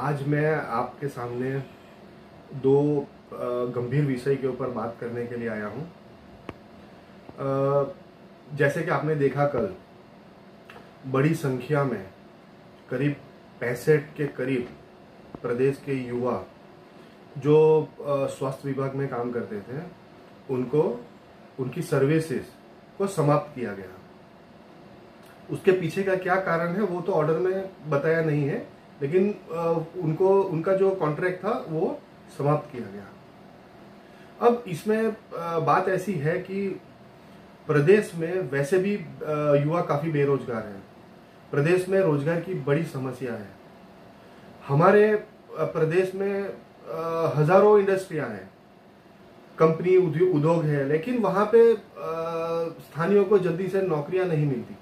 आज मैं आपके सामने दो गंभीर विषय के ऊपर बात करने के लिए आया हूँ। जैसे कि आपने देखा कल बड़ी संख्या में करीब 65 के करीब प्रदेश के युवा जो स्वास्थ्य विभाग में काम करते थे उनको उनकी सर्विसेज को समाप्त किया गया। उसके पीछे का क्या कारण है वो तो ऑर्डर में बताया नहीं है, लेकिन उनका जो कॉन्ट्रैक्ट था वो समाप्त किया गया। अब इसमें बात ऐसी है कि प्रदेश में वैसे भी युवा काफी बेरोजगार हैं। प्रदेश में रोजगार की बड़ी समस्या है। हमारे प्रदेश में हजारों इंडस्ट्रियां हैं, कंपनी उद्योग है, लेकिन वहां पे स्थानीयों को जल्दी से नौकरियां नहीं मिलती,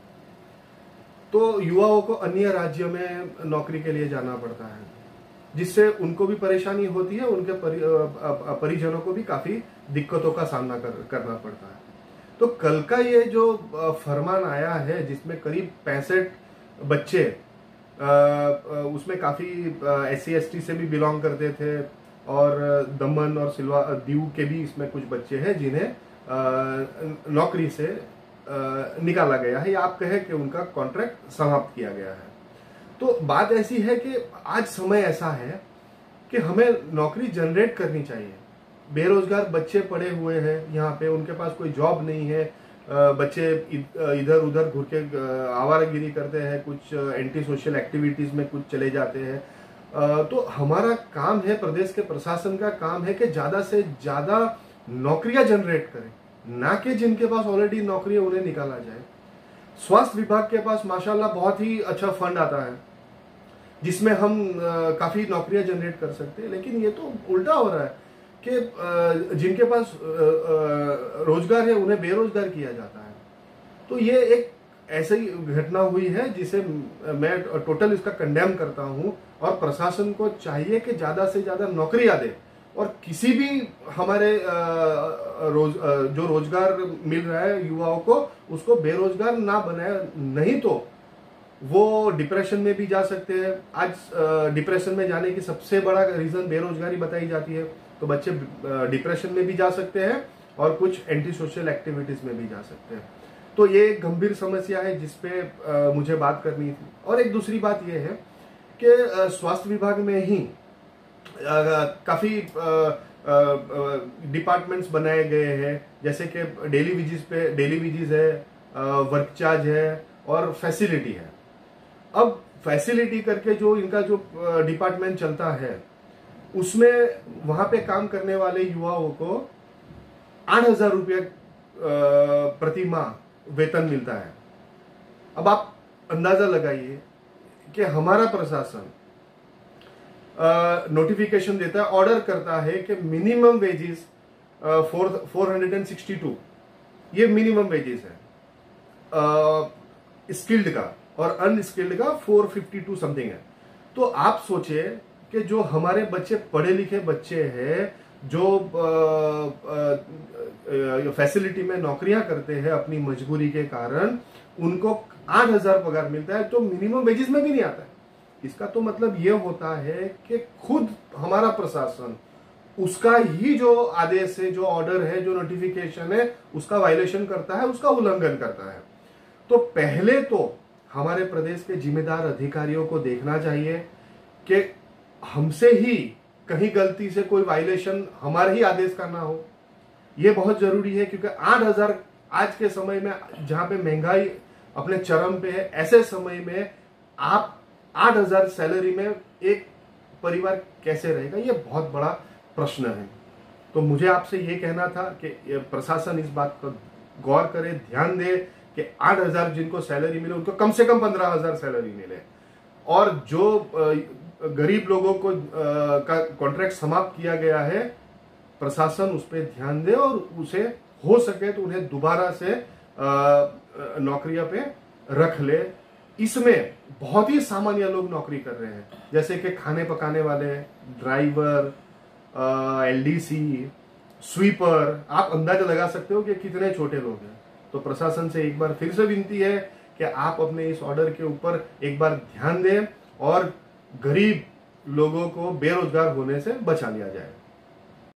तो युवाओं को अन्य राज्य में नौकरी के लिए जाना पड़ता है, जिससे उनको भी परेशानी होती है, उनके परिजनों को भी काफी दिक्कतों का सामना करना पड़ता है। तो कल का ये जो फरमान आया है जिसमें करीब 65 बच्चे, उसमें काफी SC ST से भी बिलोंग करते थे और दमन और सिल्वा दीव के भी इसमें कुछ बच्चे हैं जिन्हें नौकरी से निकाला गया है, या आप कहें कि उनका कॉन्ट्रैक्ट समाप्त किया गया है। तो बात ऐसी है कि आज समय ऐसा है कि हमें नौकरी जनरेट करनी चाहिए। बेरोजगार बच्चे पड़े हुए हैं यहाँ पे, उनके पास कोई जॉब नहीं है, बच्चे इधर उधर घूर के आवारागिरी करते हैं, कुछ एंटी सोशल एक्टिविटीज में कुछ चले जाते हैं। तो हमारा काम है, प्रदेश के प्रशासन का काम है कि ज्यादा से ज्यादा नौकरियां जनरेट करें, ना कि जिनके पास ऑलरेडी नौकरी है उन्हें निकाला जाए। स्वास्थ्य विभाग के पास माशाल्लाह बहुत ही अच्छा फंड आता है जिसमें हम काफी नौकरियां जनरेट कर सकते हैं, लेकिन ये तो उल्टा हो रहा है कि जिनके पास रोजगार है उन्हें बेरोजगार किया जाता है। तो ये एक ऐसी घटना हुई है जिसे मैं टोटल इसका कंडेम करता हूं, और प्रशासन को चाहिए कि ज्यादा से ज्यादा नौकरियां दे, और किसी भी हमारे जो रोजगार मिल रहा है युवाओं को उसको बेरोजगार ना बनाए, नहीं तो वो डिप्रेशन में भी जा सकते हैं। आज डिप्रेशन में जाने की सबसे बड़ा रीजन बेरोजगारी बताई जाती है, तो बच्चे डिप्रेशन में भी जा सकते हैं और कुछ एंटी सोशल एक्टिविटीज में भी जा सकते हैं। तो ये एक गंभीर समस्या है जिसपे मुझे बात करनी थी। और एक दूसरी बात ये है कि स्वास्थ्य विभाग में ही काफी डिपार्टमेंट्स बनाए गए हैं, जैसे कि डेली विजिज है, वर्क चार्ज है और फैसिलिटी है। अब फैसिलिटी करके जो इनका जो डिपार्टमेंट चलता है उसमें वहां पे काम करने वाले युवाओं को 8,000 रुपये प्रति माह वेतन मिलता है। अब आप अंदाजा लगाइए कि हमारा प्रशासन नोटिफिकेशन देता है, ऑर्डर करता है कि मिनिमम वेजेस 462, ये मिनिमम वेजेस है स्किल्ड का, और अनस्किल्ड का 452 समथिंग है। तो आप सोचिए कि जो हमारे बच्चे पढ़े लिखे बच्चे हैं जो फैसिलिटी में नौकरियां करते हैं अपनी मजबूरी के कारण, उनको 8,000 पगार मिलता है, तो मिनिमम वेजेस में भी नहीं आता है। इसका तो मतलब ये होता है कि खुद हमारा प्रशासन उसका ही जो आदेश है, जो ऑर्डर है, जो नोटिफिकेशन है, उसका वायलेशन करता है, उसका उल्लंघन करता है। तो पहले तो हमारे प्रदेश के जिम्मेदार अधिकारियों को देखना चाहिए कि हमसे ही कहीं गलती से कोई वायलेशन हमारे ही आदेश का ना हो। यह बहुत जरूरी है, क्योंकि 8,000 आज के समय में जहां पे महंगाई अपने चरम पे है, ऐसे समय में आप 8,000 सैलरी में एक परिवार कैसे रहेगा, ये बहुत बड़ा प्रश्न है। तो मुझे आपसे ये कहना था कि प्रशासन इस बात पर गौर करे, ध्यान दे कि 8,000 जिनको सैलरी मिले उनको कम से कम 15,000 सैलरी मिले, और जो गरीब लोगों को का कॉन्ट्रैक्ट समाप्त किया गया है, प्रशासन उस पर ध्यान दे और उसे हो सके तो उन्हें दोबारा से नौकरियों पे रख ले। इसमें बहुत ही सामान्य लोग नौकरी कर रहे हैं, जैसे कि खाने पकाने वाले, ड्राइवर, LDC, स्वीपर। आप अंदाजा लगा सकते हो कि कितने छोटे लोग हैं। तो प्रशासन से एक बार फिर से विनती है कि आप अपने इस ऑर्डर के ऊपर एक बार ध्यान दें और गरीब लोगों को बेरोजगार होने से बचा लिया जाए।